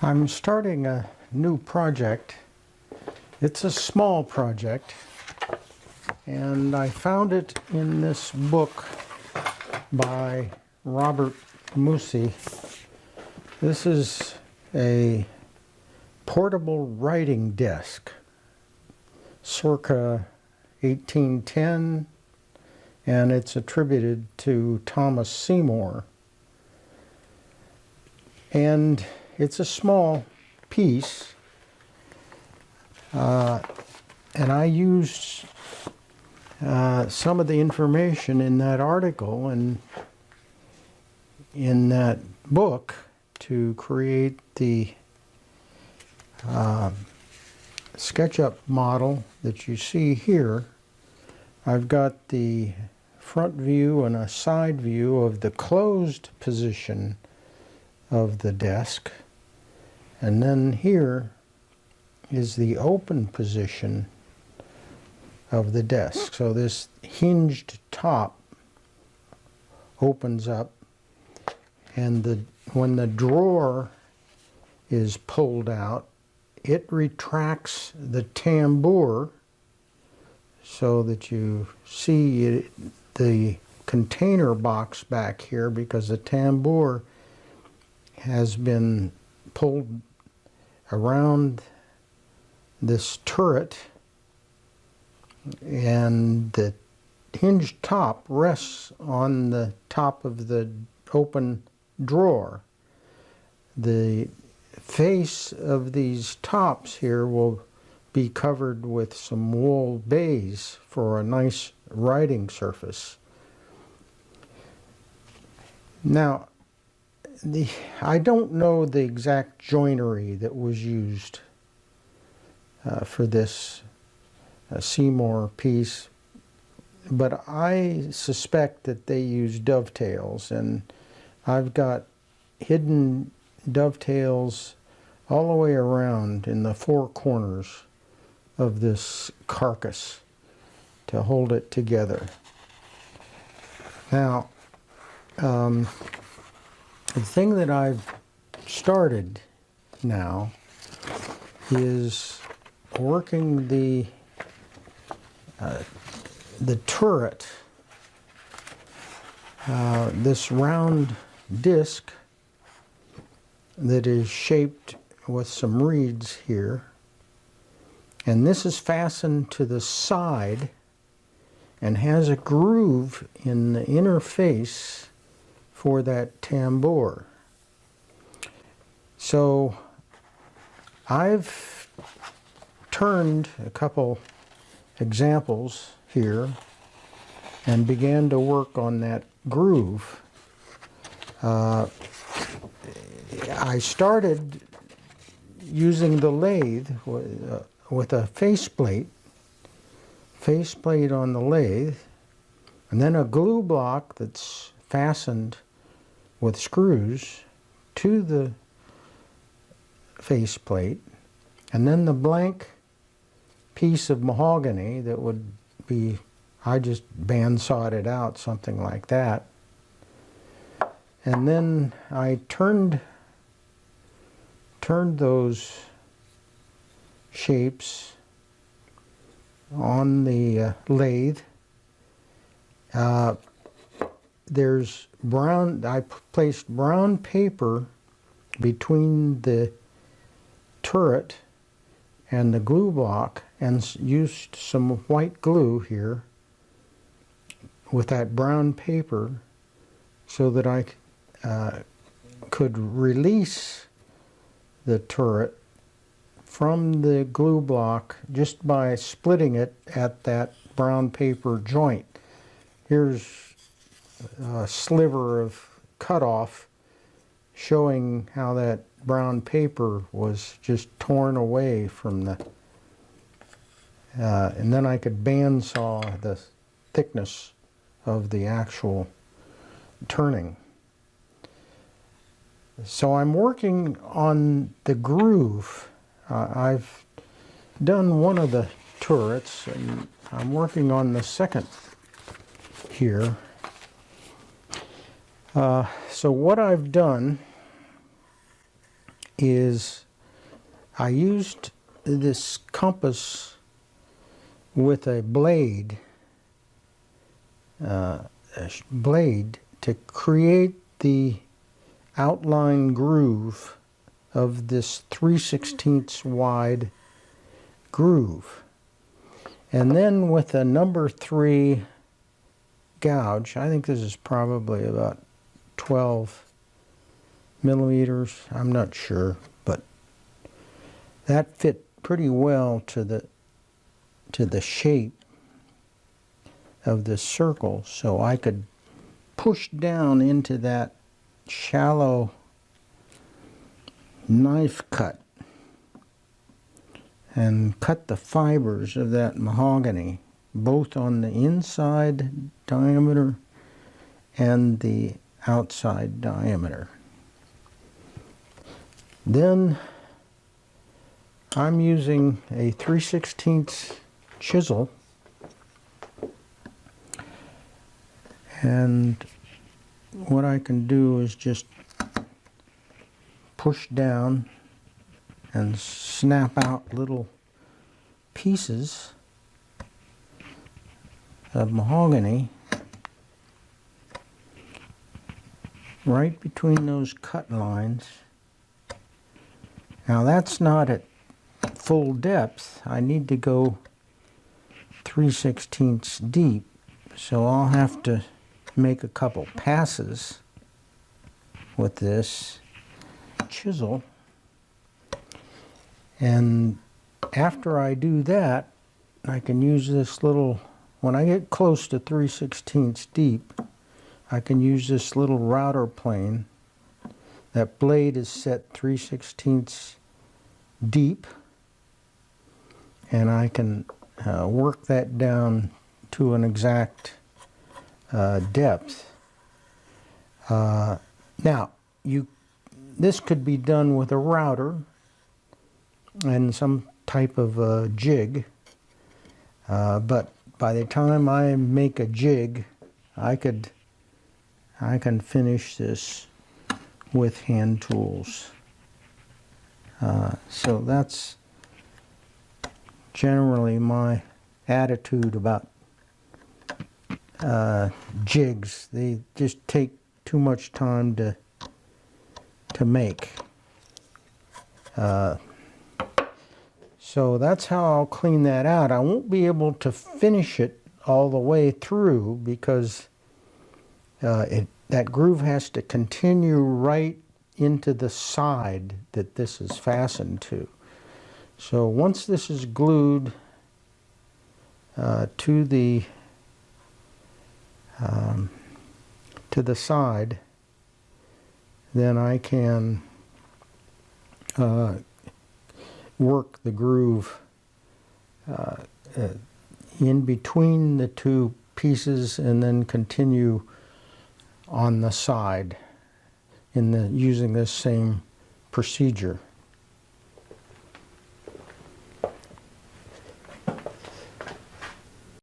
I'm starting a new project. It's a small project, and I found it in this book by Robert Mussey. This is a portable writing desk, circa 1810, and it's attributed to Thomas Seymour. And it's a small piece, and I used some of the information in that article and in that book to create the SketchUp model that you see here. I've got the front view and a side view of the closed position of the desk, and then here is the open position of the desk. So this hinged top opens up, and when the drawer is pulled out, it retracts the tambour so that you see the container box back here, because the tambour has been pulled around this turret, and the hinged top rests on the top of the open drawer. The face of these tops here will be covered with some wool baize for a nice writing surface. Now, I don't know the exact joinery that was used for this Seymour piece, but I suspect that they used dovetails, and I've got hidden dovetails all the way around in the four corners of this carcass to hold it together. Now, the thing that I've started now is working the turret, this round disc that is shaped with some reeds here, and this is fastened to the side and has a groove in the inner face for that tambour. So I've turned a couple examples here and began to work on that groove. I started using the lathe with a faceplate on the lathe, and then a glue block that's fastened with screws to the faceplate, and then the blank piece of mahogany that would be, I just bandsawed it out, something like that. And then I turned those shapes on the lathe. There's brown, I placed brown paper between the turret and the glue block and used some white glue here with that brown paper so that I could release the turret from the glue block just by splitting it at that brown paper joint. Here's a sliver of cutoff showing how that brown paper was just torn away from the, and then I could bandsaw the thickness of the actual turning. So I'm working on the groove. I've done one of the turrets, and I'm working on the second here. So what I've done is I used this compass with a blade, to create the outline groove of this 3/16 wide groove. And then with a number 3 gouge, I think this is probably about 12 millimeters, I'm not sure, but that fit pretty well to the shape of this circle, so I could push down into that shallow knife cut and cut the fibers of that mahogany, both on the inside diameter and the outside diameter. Then I'm using a 3/16 chisel, and what I can do is just push down and snap out little pieces of mahogany right between those cut lines. Now that's not at full depth. I need to go 3/16 deep, so I'll have to make a couple passes with this chisel. And after I do that, I can use this little, when I get close to 3/16 deep, I can use this little router plane. That blade is set 3/16 deep, and I can work that down to an exact depth. Now, this could be done with a router and some type of jig, but by the time I make a jig, I can finish this with hand tools. So that's generally my attitude about jigs. They just take too much time to make. So that's how I'll clean that out. I won't be able to finish it all the way through because that groove has to continue right into the side that this is fastened to. So once this is glued to the side, then I can work the groove in between the two pieces and then continue on the side using this same procedure.